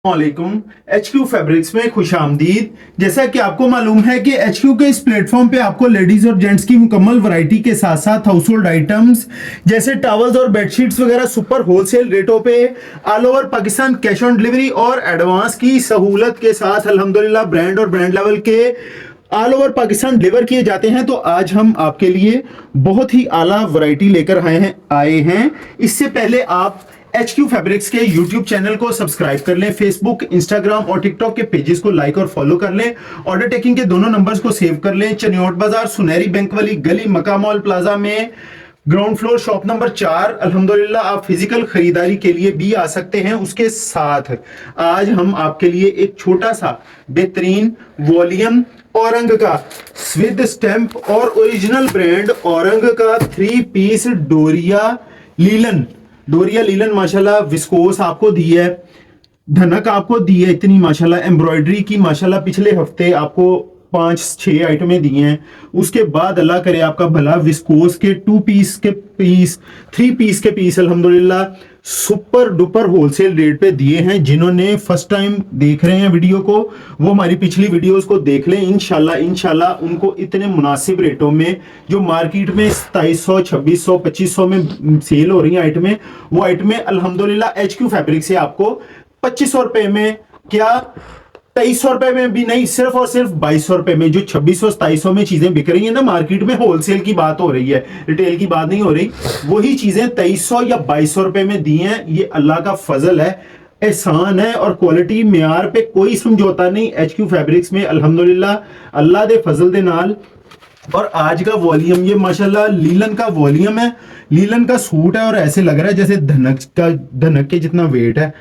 वालेकुम। HQ fabrics में खुश आमदीद। जैसा कि आपको मालूम है कि HQ के इस प्लेटफॉर्म पे आपको लेडीज और जेंट्स की मुकम्मल वैरायटी के साथ साथ हाउस होल्ड आइटम्स जैसे टॉवल्स और बेडशीट्स वगैरह सुपर होलसेल रेटों पे all over Pakistan cash on delivery और एडवांस की सहूलत के साथ अल्हम्दुलिल्लाह ब्रांड और ब्रांड लेवल के ऑल ओवर पाकिस्तान डिलीवर किए जाते हैं। तो आज हम आपके लिए बहुत ही आला वैरायटी लेकर आए हैं। इससे पहले आप HQ फैब्रिक्स के YouTube चैनल को सब्सक्राइब कर लें, फेसबुक, इंस्टाग्राम और टिकटॉक के पेजेस को लाइक और फॉलो कर लें, ऑर्डर टेकिंग के दोनों नंबर्स को सेव कर लें। चनियोट बाजार सुनहरी बैंक वाली गली मक्का मॉल प्लाजा में ग्राउंड फ्लोर शॉप नंबर 4। अल्हम्दुलिल्लाह आप फिजिकल खरीदारी के लिए भी आ सकते हैं। उसके साथ आज हम आपके लिए एक छोटा सा बेहतरीन वॉल्यूम औरंग का विद स्टैंप और ओरिजिनल ब्रांड औरंग का 3 पीस डोरिया लीलन माशाल्लाह विस्कोस आपको दी है, धनक आपको दी है इतनी माशाल्लाह, एम्ब्रॉयडरी की माशाल्लाह पिछले हफ्ते आपको 5-6 आइटमें दी हैं। उसके बाद अल्लाह करे आपका भला विस्कोस के 3 पीस के पीस अल्हम्दुलिल्लाह सुपर डुपर होलसेल रेट पे दिए हैं। जिन्होंने फर्स्ट टाइम देख रहे हैं वीडियो को वो हमारी पिछली वीडियोस को देख लें। इंशाल्लाह उनको इतने मुनासिब रेटों में जो मार्केट में 2700, 2600, 2500 में सेल हो रही हैं आइटमें, वो आइटमें अल्हम्दुलिल्लाह HQ फैब्रिक से आपको 2500 रुपए में, क्या 2300 रुपए में भी नहीं, सिर्फ और सिर्फ 2200 रुपए में, जो 2600-2700 में चीजें बिक रही है ना मार्केट में, होलसेल की बात हो रही है, रिटेल की बात नहीं हो रही, वही चीजें 2300 या 2200 रुपए में दी हैं। ये अल्लाह का फजल है, एहसान है और क्वालिटी मेयार पे कोई समझौता नहीं। HQ फैब्रिक्स में अल्हम्दुलिल्लाह अल्लाह दे फजल दे नाल। और आज का वॉल्यूम ये माशाल्लाह लीलन का वॉल्यूम है, लीलन का सूट है और ऐसे लग रहा है जैसे धनक के जितना वेट है।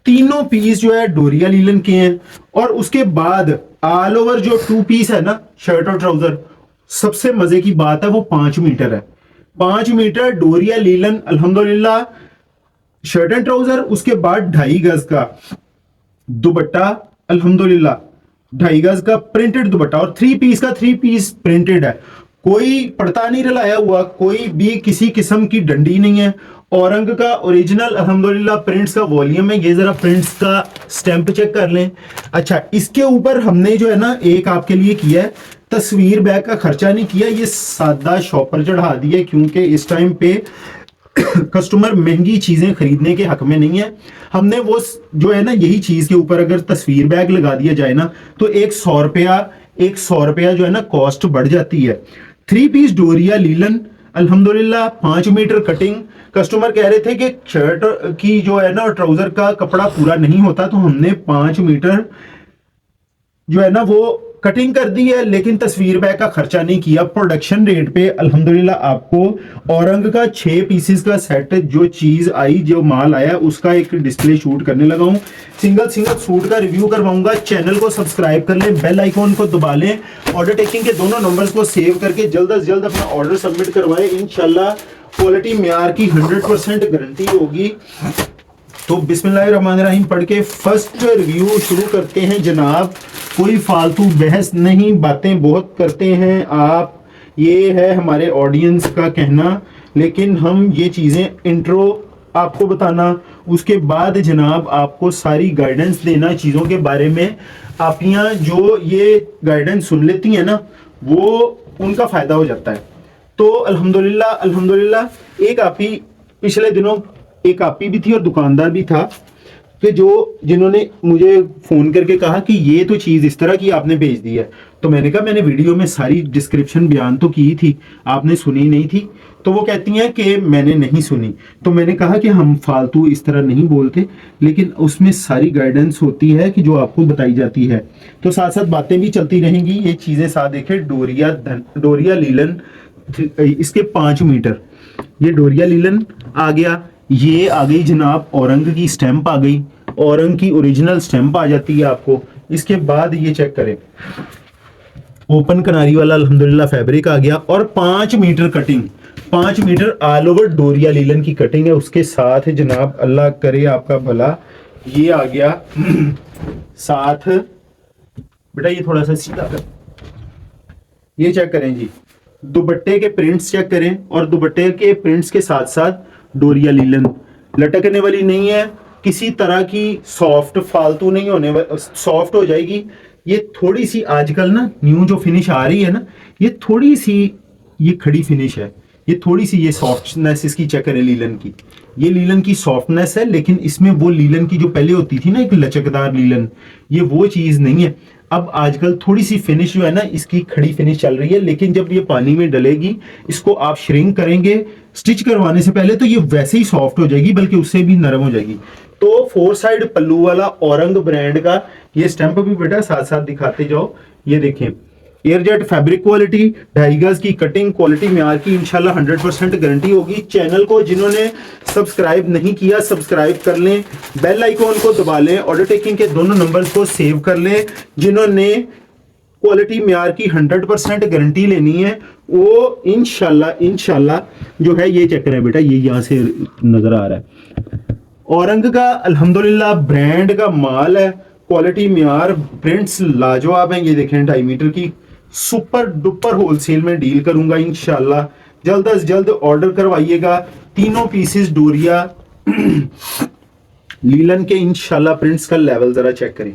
तीनों पीस जो है डोरिया लीलन के हैं और उसके बाद ऑल ओवर जो 2 पीस है ना, शर्ट और ट्राउजर, सबसे मजे की बात है वो 5 मीटर है। 5 मीटर डोरिया लीलन अल्हम्दुलिल्लाह शर्ट एंड ट्राउजर। उसके बाद 2.5 गज का दुपट्टा अल्हम्दुलिल्लाह, 2.5 गज का प्रिंटेड दुपट्टा और 3 पीस का 3 पीस प्रिंटेड है। कोई पड़ता नहीं रलाया हुआ, कोई भी किसी किस्म की डंडी नहीं है। औरंग का ओरिजिनल अल्हम्दुलिल्लाह प्रिंट्स का वॉल्यूम है। ये जरा प्रिंट्स का स्टैंप चेक कर लें। अच्छा, इसके ऊपर हमने जो है ना एक आपके लिए किया है, तस्वीर बैग का खर्चा नहीं किया, ये सादा शॉपर चढ़ा दिया क्योंकि इस टाइम पे कस्टमर महंगी चीजें खरीदने के हक में नहीं है। हमने वो जो है ना यही चीज के ऊपर अगर तस्वीर बैग लगा दिया जाए ना तो 100 रुपया जो है ना कॉस्ट बढ़ जाती है। 3 पीस डोरिया लीलन अल्हम्दुलिल्लाह 5 मीटर कटिंग। कस्टमर कह रहे थे कि शर्ट की जो है ना ट्राउजर का कपड़ा पूरा नहीं होता, तो हमने 5 मीटर जो है ना वो कटिंग कर दी है, लेकिन तस्वीर बैग का खर्चा नहीं किया। प्रोडक्शन रेट पे अल्हम्दुलिल्लाह आपको औरंग का 6 पीसेस का सेट जो चीज आई, जो माल आया, उसका एक डिस्प्ले शूट करने लगा हूं। सिंगल सूट का रिव्यू करवाऊंगा। चैनल को सब्सक्राइब कर लें, बेल आइकॉन को दबा लें, ऑर्डर टेकिंग के दोनों नंबर्स को सेव करके जल्द से जल्द अपना ऑर्डर सबमिट करवाएं। इंशाल्लाह क्वालिटी मेयार की 100% गारंटी होगी। तो बिस्मिल्लाहिर्रहमानिर्रहीम पढ़ के फर्स्ट रिव्यू शुरू करते हैं जनाब। कोई फालतू बहस नहीं, बातें बहुत करते हैं आप, ये है हमारे ऑडियंस का कहना, लेकिन हम ये चीज़ें इंट्रो आपको बताना, उसके बाद जनाब आपको सारी गाइडेंस देना चीज़ों के बारे में। आपियाँ जो ये गाइडेंस सुन लेती हैं ना वो उनका फ़ायदा हो जाता है। तो अल्हम्दुलिल्लाह एक आपी पिछले दिनों एक आपी भी थी और दुकानदार भी था कि जिन्होंने मुझे फ़ोन करके कहा कि ये तो चीज़ इस तरह की आपने भेज दी है। तो मैंने कहा मैंने वीडियो में सारी डिस्क्रिप्शन बयान तो की थी, आपने सुनी नहीं थी। तो वो कहती हैं कि मैंने नहीं सुनी। तो मैंने कहा कि हम फालतू इस तरह नहीं बोलते, लेकिन उसमें सारी गाइडेंस होती है कि जो आपको बताई जाती है। तो साथ साथ बातें भी चलती रहेंगी। ये चीज़ें साथ देखें, डोरिया लीलन, इसके 5 मीटर, ये डोरिया लीलन आ गया। ये आ गई जनाब औरंग की स्टैंप आ गई, औरंग की ओरिजिनल स्टैंप आ जाती है आपको। इसके बाद ये चेक करें, ओपन किनारी वाला अल्हम्दुलिल्लाह फैब्रिक आ गया और 5 meter cutting, 5 meter all over doria linen की कटिंग है। उसके साथ जनाब अल्लाह करे आपका भला, ये आ गया साथ, बेटा ये थोड़ा सा सीधा कर, ये चेक करें जी, दुपट्टे के प्रिंट्स चेक करें और दुपट्टे के प्रिंट्स के साथ साथ डोरिया लीलन लटकने वाली नहीं है, किसी तरह की सॉफ्ट फालतू नहीं होने, सॉफ्ट हो जाएगी। ये थोड़ी सी आजकल ना न्यू जो फिनिश आ रही है ना, ये थोड़ी सी ये खड़ी फिनिश है, ये थोड़ी सी ये सॉफ्टनेस इसकी चेक करें लीलन की, ये लीलन की सॉफ्टनेस है, लेकिन इसमें वो लीलन की जो पहले होती थी ना एक लचकदार लीलन, ये वो चीज नहीं है। अब आजकल थोड़ी सी फिनिश जो है ना इसकी खड़ी फिनिश चल रही है, लेकिन जब ये पानी में डलेगी, इसको आप श्रिंक करेंगे स्टिच करवाने से पहले, तो ये वैसे ही सॉफ्ट हो जाएगी, बल्कि उससे भी नरम हो जाएगी। तो 4 साइड पल्लू वाला औरंग ब्रांड का ये स्टैंप भी बेटा साथ साथ दिखाते जाओ। ये देखें, एयरजेट फैब्रिक क्वालिटी, 2.5 गज की कटिंग, क्वालिटी म्यार की, इंशाल्लाह 100% गारंटी होगी। चैनल को जिन्होंने सब्सक्राइब नहीं किया सब्सक्राइब कर लें, बेल आइकॉन को दबा लें, ऑर्डर टेकिंग के दोनों नंबर्स को सेव कर लें। जिन्होंने क्वालिटी म्यार की 100% गारंटी लेनी है वो इंशाल्लाह जो है ये चेक करें बेटा, ये यहाँ से नजर आ रहा है, औरंग का अल्हम्दुलिल्लाह ब्रांड का माल है, क्वालिटी म्यार, प्रिंट्स लाजवाब हैं। ये देखें 2.5 मीटर की, सुपर डुपर होलसेल में डील करूंगा इंशाल्लाह। जल्द अज जल्द ऑर्डर करवाइएगा। तीनों पीसेस डोरिया लीलन के इंशाल्लाह। प्रिंट्स का लेवल जरा चेक करें,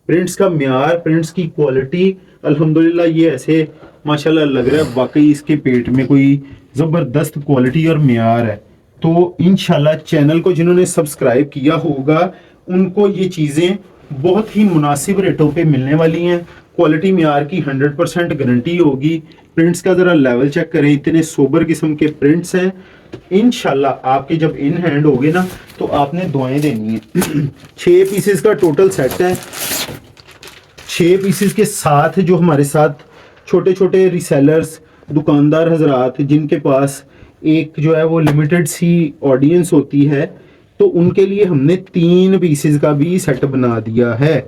प्रिंट्स का म्यार, प्रिंट्स की क्वालिटी, अल्हम्दुलिल्लाह ये ऐसे माशाल्लाह लग रहा है वाकई इसके पेट में कोई जबरदस्त क्वालिटी और म्यार है। तो इंशाल्लाह चैनल को जिन्होंने सब्सक्राइब किया होगा उनको ये चीज़ें बहुत ही मुनासिब रेटों पे मिलने वाली हैं। क्वालिटी म्यार की 100% गारंटी होगी। प्रिंट्स का ज़रा लेवल चेक करें, इतने सोबर किस्म के प्रिंट्स हैं। इंशाल्लाह आपके जब इन हैंड होगे ना तो आपने दुआएं देनी है। 6 पीसेस का टोटल सेट है। 6 पीसेस के साथ जो हमारे साथ छोटे छोटे रिसेलर्स, दुकानदार हजरात जिनके पास एक जो है वो लिमिटेड सी ऑडियंस होती है, तो उनके लिए हमने 3 पीसेस का भी सेट बना दिया है।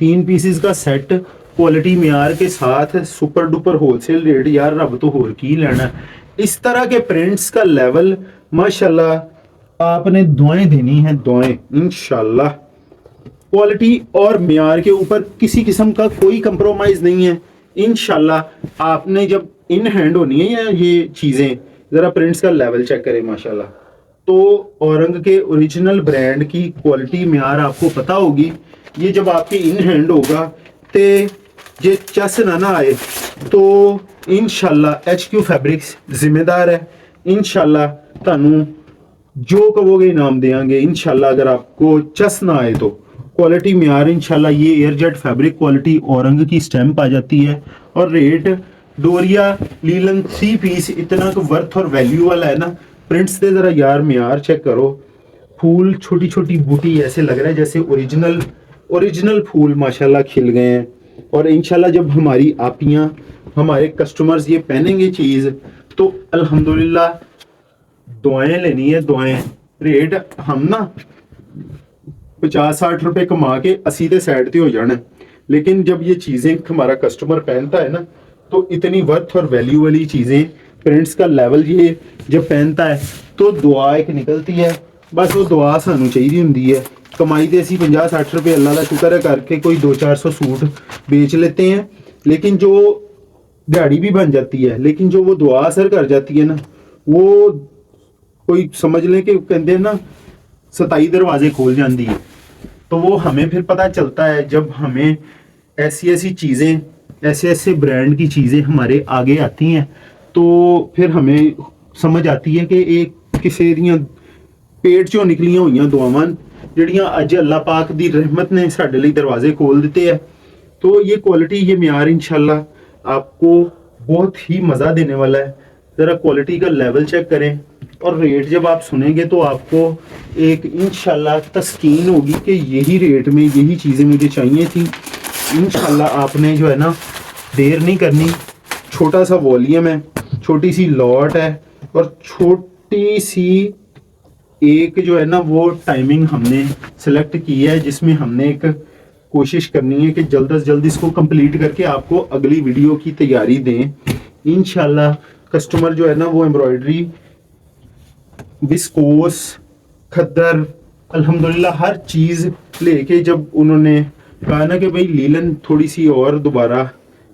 3 पीसेस का सेट क्वालिटी म्यार के साथ, सुपर डुपर होलसेल रेट, यार रब तो होर की लेना। इस तरह के प्रिंट्स का लेवल माशाल्लाह आपने दुआएं देनी है, दुआएं इंशाल्लाह। क्वालिटी और म्यार के ऊपर किसी किस्म का कोई कंप्रोमाइज नहीं है इंशाल्लाह। आपने जब इन हैंड होनी है या ये चीजें, जरा प्रिंट्स का लेवल चेक करें माशाल्लाह। तो औरंग के ओरिजिनल ब्रांड की क्वालिटी म्यार आपको पता होगी। ये जब आपके इन हैंड होगा ते जे चस ना आए तो इंशाल्लाह HQ फैब्रिक्स जिम्मेदार है। इंशाल्लाह तानू जो कहोगे इनाम देंगे इंशाल्लाह। अगर आपको चस ना आए तो क्वालिटी म्यार इंशाल्लाह। ये एयरजेट फैब्रिक क्वालिटी औरंग की स्टैंप आ जाती है और रेट डोरिया लीलन 3 पीस इतना वर्थ और वैल्यू वाला है ना। प्रिंट्स से जरा यार म्यार चेक करो, फूल छोटी छोटी बूटी ऐसे लग रहा है जैसे ओरिजिनल फूल माशाल्लाह खिल गए हैं। और इंशाल्लाह जब हमारी आपियां, हमारे कस्टमर्स ये पहनेंगे चीज तो अल्हम्दुलिल्लाह दुआएं लेनी है, दुआएं। रेट हम ना 50-60 रुपए कमा के 80 के साइड पे हो जाना है, लेकिन जब ये चीजें हमारा कस्टमर पहनता है ना तो इतनी वर्थ और वैल्यू वाली चीजें, प्रिंट्स का लेवल ये जब पहनता है तो दुआ एक निकलती है। बस वो दुआ सानू चाहिए होंगी है। कमाई तो असी 50-60 रुपए अल्लाह का शुक्र है करके कोई 200-400 सूट बेच लेते हैं, लेकिन जो दिहाड़ी भी बन जाती है, लेकिन जो वो दुआ असर कर जाती है ना, वो कोई समझ लें कि कहते हैं ना 27 दरवाजे खोल जाती है। तो वो हमें फिर पता चलता है जब हमें ऐसी ऐसी चीज़ें, ऐसे ऐसे ब्रांड की चीज़ें हमारे आगे आती हैं, तो फिर हमें समझ आती है कि एक किसी दियां पेट चों निकलियां हुई दुआवां ਜਿਹੜੀਆਂ ਅੱਜ अल्लाह पाक दी रहमत ने साडे लिए दरवाजे खोल दिते हैं। तो ये क्वालिटी, ये म्यार इंशाल्लाह आपको बहुत ही मज़ा देने वाला है। ज़रा क्वालिटी का लेवल चेक करें और रेट जब आप सुनेंगे तो आपको एक इंशाल्लाह तस्कीन होगी कि यही रेट में यही चीज़ें मुझे चाहिए थी। इंशाल्लाह आपने जो है ना देर नहीं करनी। छोटा सा वॉल्यूम है, छोटी सी लॉट है और छोटी सी एक जो है ना वो टाइमिंग हमने सेलेक्ट की है, जिसमें हमने एक कोशिश करनी है कि जल्द से जल्द इसको कंप्लीट करके आपको अगली वीडियो की तैयारी दें इंशाल्लाह। कस्टमर जो है ना वो एम्ब्रॉयडरी, विस्कोस, खद्दर, अल्हम्दुलिल्लाह हर चीज़ लेके जब उन्होंने कहा ना कि भाई लीलन थोड़ी सी और दोबारा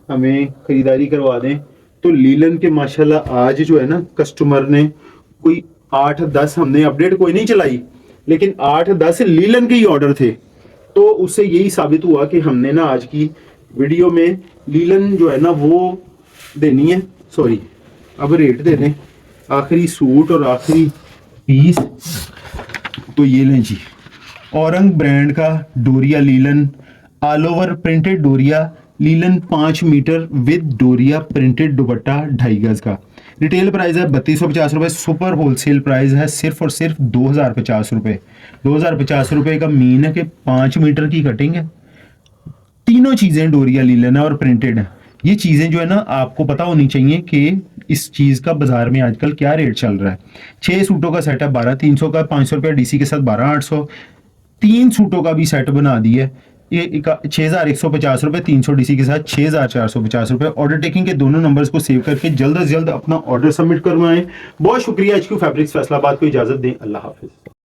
हमें ख़रीदारी करवा दें, तो लीलन के माशाल्लाह आज जो है ना कस्टमर ने कोई 8-10 हमने अपडेट कोई नहीं चलाई, लेकिन 8-10 लीलन के ही ऑर्डर थे। तो उससे यही साबित हुआ कि हमने ना आज की वीडियो में लीलन जो है ना वो देनी है। सॉरी, अब रेट दे दें आखिरी सूट और आखिरी पीस। तो ये लें जी, औरंग ब्रांड का डोरिया लीलन, ऑल ओवर प्रिंटेड डोरिया लीलन 5 मीटर विद डोरिया प्रिंटेड दुपट्टा 2.5 गज का। रिटेल प्राइस है 3250 रुपये, सुपर होलसेल प्राइस है सिर्फ और सिर्फ 2050 रुपये। 2050 रुपये का मीन है कि 5 मीटर की कटिंग है। तीनों चीजें डोरिया लीलन है और प्रिंटेड है। ये चीजें जो है ना आपको पता होनी चाहिए कि इस चीज का बाजार में आजकल क्या रेट चल रहा है। 6 सूटों का सेट है 12300 का, 500 रुपया डीसी के साथ 12800। 3 सूटों का भी सेट बना दिया है, ये 6150 रुपये, 300 डीसी के साथ 6450 रुपये। ऑर्डर टेकिंग के दोनों नंबर्स को सेव करके जल्द से जल्द अपना ऑर्डर सबमिट करवाएं। बहुत शुक्रिया। HQ फैब्रिक्स फैसलाबाद को इजाजत दें। अल्लाह हाफिज।